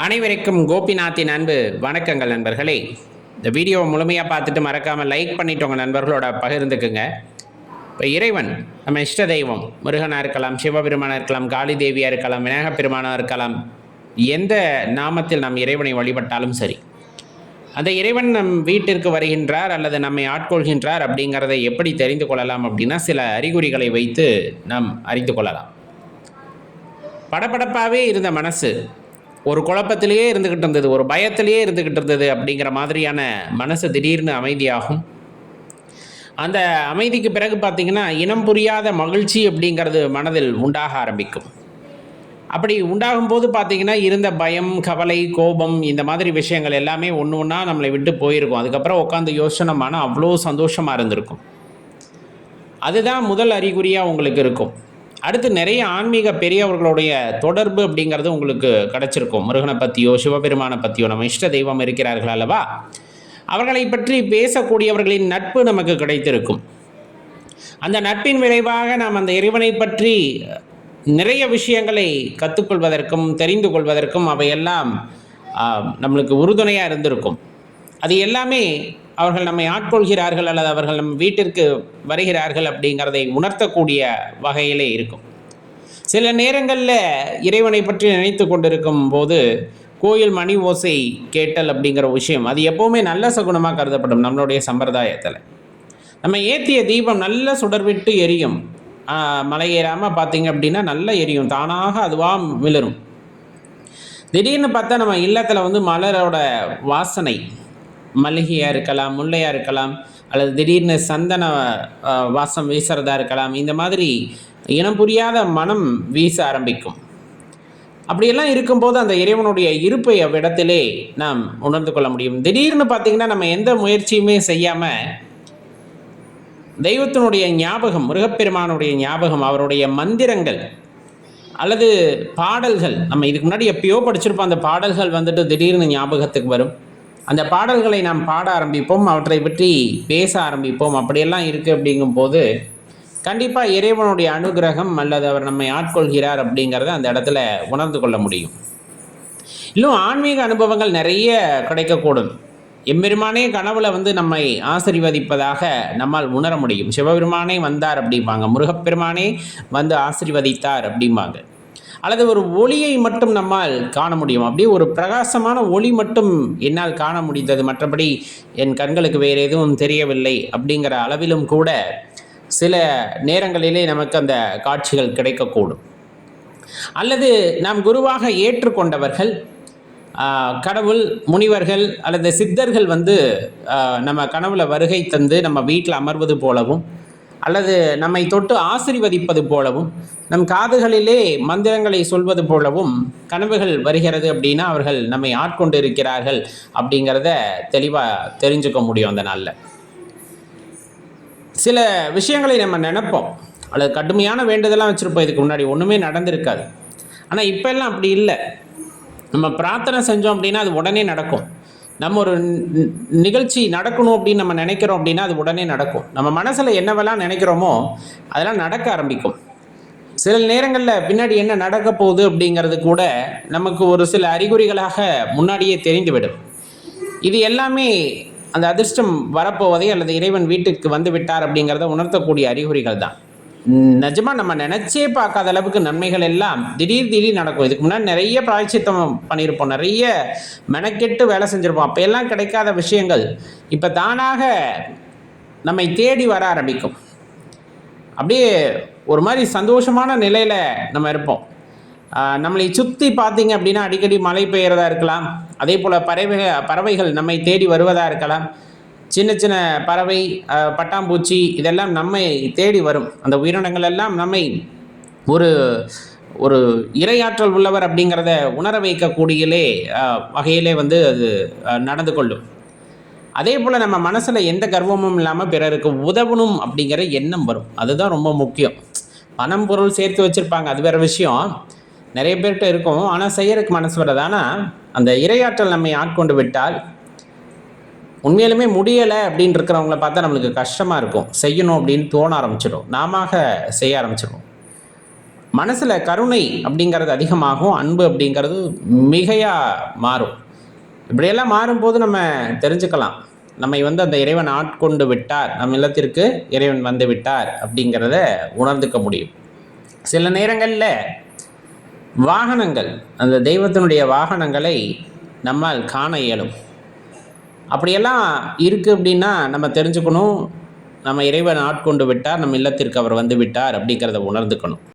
அனைவருக்கும் கோபிநாத்தின் அன்பு வணக்கங்கள் நண்பர்களே. இந்த வீடியோவை முழுமையாக பார்த்துட்டு மறக்காமல் லைக் பண்ணிட்டு உங்கள் நண்பர்களோட பகிர்ந்துக்குங்க. இப்போ இறைவன் நம்ம இஷ்ட தெய்வம் முருகனாக இருக்கலாம், சிவபெருமானாக இருக்கலாம், காளி தேவியாக இருக்கலாம், விநாயகப் பெருமானாக இருக்கலாம். எந்த நாமத்தில் நம் இறைவனை வழிபட்டாலும் சரி, அந்த இறைவன் நம் வீட்டிற்கு வருகின்றார் அல்லது நம்மை ஆட்கொள்கின்றார் அப்படிங்கிறதை எப்படி தெரிந்து கொள்ளலாம் அப்படின்னா, சில அறிகுறிகளை வைத்து நாம் அறிந்து கொள்ளலாம். படபடப்பாகவே இருந்த மனசு ஒரு குழப்பத்திலேயே இருந்துக்கிட்டு இருந்தது, ஒரு பயத்திலேயே இருந்துக்கிட்டு இருந்தது அப்படிங்கிற மாதிரியான மனசு திடீர்னு அமைதியாகும். அந்த அமைதிக்கு பிறகு பார்த்திங்கன்னா, இனம் புரியாத மகிழ்ச்சி அப்படிங்கிறது மனதில் உண்டாக ஆரம்பிக்கும். அப்படி உண்டாகும் போது பார்த்திங்கன்னா, இருந்த பயம், கவலை, கோபம் இந்த மாதிரி விஷயங்கள் எல்லாமே ஒன்று ஒன்றா நம்மளை விட்டு போயிருக்கும். அதுக்கப்புறம் உட்காந்து யோசனை மனம் அவ்வளோ சந்தோஷமாக இருந்திருக்கும். அதுதான் முதல் அறிகுறியாக உங்களுக்கு இருக்கும். அடுத்து நிறைய ஆன்மீக பெரியவர்களுடைய தொடர்பு அப்படிங்கிறது உங்களுக்கு கிடச்சிருக்கும். முருகனை பற்றியோ சிவபெருமானை பற்றியோ நம்ம இஷ்ட தெய்வம் இருக்கிறார்கள் அல்லவா, அவர்களை பற்றி பேசக்கூடியவர்களின் நட்பு நமக்கு கிடைத்திருக்கும். அந்த நட்பின் விளைவாக நாம் அந்த இறைவனை பற்றி நிறைய விஷயங்களை கற்றுக்கொள்வதற்கும் தெரிந்து கொள்வதற்கும் அவையெல்லாம் நம்மளுக்கு உறுதுணையாக இருந்திருக்கும். அது எல்லாமே அவர்கள் நம்மை ஆட்கொள்கிறார்கள் அல்லது அவர்கள் நம் வீட்டிற்கு வருகிறார்கள் அப்படிங்கிறதை உணர்த்தக்கூடிய வகையிலே இருக்கும். சில நேரங்களில் இறைவனை பற்றி நினைத்து கொண்டிருக்கும் போது கோயில் மணி ஓசை கேட்டல் அப்படிங்கிற விஷயம் அது எப்போவுமே நல்ல சகுனமாக கருதப்படும். நம்மளுடைய சம்பிரதாயத்தில் நம்ம ஏற்றிய தீபம் நல்ல சுடர்விட்டு எரியும். மலை ஏறாமல் பார்த்திங்க அப்படின்னா நல்லா எரியும், தானாக அதுவாக விழுரும். திடீர்னு பார்த்தா நம்ம இல்லத்தில் மலரோட வாசனை, மல்லிகையாக இருக்கலாம், முல்லையாக இருக்கலாம், அல்லது திடீர்னு சந்தன வாசம் வீசுறதா இருக்கலாம். இந்த மாதிரி இனம் புரியாத மனம் வீச ஆரம்பிக்கும். அப்படியெல்லாம் இருக்கும்போது அந்த இறைவனுடைய இருப்பை அவ்விடத்திலே நாம் உணர்ந்து கொள்ள முடியும். திடீர்னு பார்த்திங்கன்னா, நம்ம எந்த முயற்சியுமே செய்யாமல் தெய்வத்தினுடைய ஞாபகம், முருகப்பெருமானுடைய ஞாபகம், அவருடைய மந்திரங்கள் அல்லது பாடல்கள், நம்ம இதுக்கு முன்னாடி எப்பயோ படிச்சிருப்போம், அந்த பாடல்கள் திடீர்னு ஞாபகத்துக்கு வரும். அந்த பாடல்களை நாம் பாட ஆரம்பிப்போம், அவற்றை பற்றி பேச ஆரம்பிப்போம். அப்படியெல்லாம் இருக்குது. அப்படிங்கும்போது கண்டிப்பாக இறைவனுடைய அனுகிரகம் அல்லது அவர் நம்மை ஆட்கொள்கிறார் அப்படிங்கிறத அந்த இடத்துல உணர்ந்து கொள்ள முடியும். இன்னும் ஆன்மீக அனுபவங்கள் நிறைய கிடைக்கக்கூடும். எம்பெருமானே கனவுல நம்மை ஆசீர்வதிப்பதாக நம்மால் உணர முடியும். சிவபெருமானே வந்தார் அப்படிம்பாங்க, முருகப்பெருமானே வந்து ஆசீர்வதித்தார் அப்படிம்பாங்க. அல்லது ஒரு ஒளியை மட்டும் நம்மால் காண முடியும். அப்படியே ஒரு பிரகாசமான ஒளி மட்டும் என்னால் காண முடிந்தது, மற்றபடி என் கண்களுக்கு வேறு எதுவும் தெரியவில்லை அப்படிங்கிற அளவிலும் கூட சில நேரங்களிலே நமக்கு அந்த காட்சிகள் கிடைக்கக்கூடும். அல்லது நாம் குருவாக ஏற்றுக்கொண்டவர்கள், கடவுள், முனிவர்கள் அல்லது சித்தர்கள் நம்ம கனவுல வருகை தந்து நம்ம வீட்டில் அமர்வது போலவும் அல்லது நம்மை தொட்டு ஆசீர்வதிப்பது போலவும் நம் காதுகளிலே மந்திரங்களை சொல்வது போலவும் கனவுகள் வருகிறது அப்படின்னா அவர்கள் நம்மை ஆட்கொண்டு இருக்கிறார்கள் அப்படிங்கிறத தெளிவாக தெரிஞ்சுக்க முடியும். அந்த நாளில் சில விஷயங்களை நம்ம நினைப்போம், அல்லது கடுமையான வேண்டுதலாம் வச்சுருப்போம், இதுக்கு முன்னாடி ஒன்றுமே நடந்திருக்காது. ஆனால் இப்போல்லாம் அப்படி இல்லை. நம்ம பிரார்த்தனை செஞ்சோம் அப்படின்னா அது உடனே நடக்கும். நம்ம ஒரு நிகழ்ச்சி நடக்கணும் அப்படின்னு நம்ம நினைக்கிறோம் அப்படின்னா அது உடனே நடக்கும். நம்ம மனசில் என்னவெல்லாம் நினைக்கிறோமோ அதெல்லாம் நடக்க ஆரம்பிக்கும். சில நேரங்களில் பின்னாடி என்ன நடக்க போகுது அப்படிங்கிறது கூட நமக்கு ஒரு சில அறிகுறிகளாக முன்னாடியே தெரிந்துவிடும். இது எல்லாமே அந்த அதிர்ஷ்டம் வரப்போவதை அல்லது இறைவன் வீட்டுக்கு வந்து விட்டார் அப்படிங்கிறத உணர்த்தக்கூடிய அறிகுறிகள் தான். நிஜமாக நம்ம நினச்சே பார்க்காத அளவுக்கு நன்மைகள் எல்லாம் திடீர் நடக்கும். இதுக்கு முன்னாடி நிறைய பிராயச்சித்தம் பண்ணியிருப்போம், நிறைய மெனக்கெட்டு வேலை செஞ்சுருப்போம். அப்போ எல்லாம் கிடைக்காத விஷயங்கள் இப்போ தானாக நம்மை தேடி வர ஆரம்பிக்கும். அப்படியே ஒரு மாதிரி சந்தோஷமான நிலையில் நம்ம இருப்போம். நம்மளை சுற்றி பார்த்திங்க அப்படின்னா அடிக்கடி மழை பெய்கிறதா இருக்கலாம், அதே போல் பறவைகள் நம்மை தேடி வருவதாக இருக்கலாம். சின்ன சின்ன பறவை, பட்டாம்பூச்சி இதெல்லாம் நம்மை தேடி வரும். அந்த உயிரினங்கள் எல்லாம் நம்மை ஒரு ஒரு இரையாற்றல் உள்ளவர் அப்படிங்கிறத உணர வைக்கக்கூடியலே வகையிலே அது நடந்து கொள்ளும். அதே போல் நம்ம மனசில் எந்த கர்வமும் இல்லாமல் பிறருக்கு உதவணும் அப்படிங்கிற எண்ணம் வரும். அதுதான் ரொம்ப முக்கியம். பணம் பொருள் சேர்த்து வச்சுருப்பாங்க, அது வேறு விஷயம், நிறைய பேர்கிட்ட இருக்கும். ஆனால் செய்யறதுக்கு மனசு வர்றது. ஆனால் அந்த இரையாற்றல் நம்மை ஆட்கொண்டு விட்டால் உண்மையிலுமே முடியலை அப்படின்னு இருக்கிறவங்கள பார்த்தா நம்மளுக்கு கஷ்டமாக இருக்கும். செய்யணும் அப்படின்னு தோண ஆரம்பிச்சிடும், நாம செய்ய ஆரம்பிச்சிடும். மனசில் கருணை அப்படிங்கிறது அதிகமாகும், அன்பு அப்படிங்கிறது மிகையாக மாறும். இப்படியெல்லாம் மாறும்போது நம்ம தெரிஞ்சுக்கலாம், நம்மை அந்த இறைவன் ஆட்கொண்டு விட்டார், நம் இல்லத்திற்கு இறைவன் வந்து விட்டார் அப்படிங்கிறத உணர்ந்துக்க முடியும். சில நேரங்களில் வாகனங்கள், அந்த தெய்வத்தினுடைய வாகனங்களை நம்மால் காண இயலும். அப்படியெல்லாம் இருக்குது அப்படின்னா நம்ம தெரிஞ்சுக்கணும், நம்ம இறைவன் ஆட்கொண்டு விட்டார், நம் இல்லத்திற்கு அவர் வந்து விட்டார் அப்படிங்கிறத உணர்ந்துக்கணும்.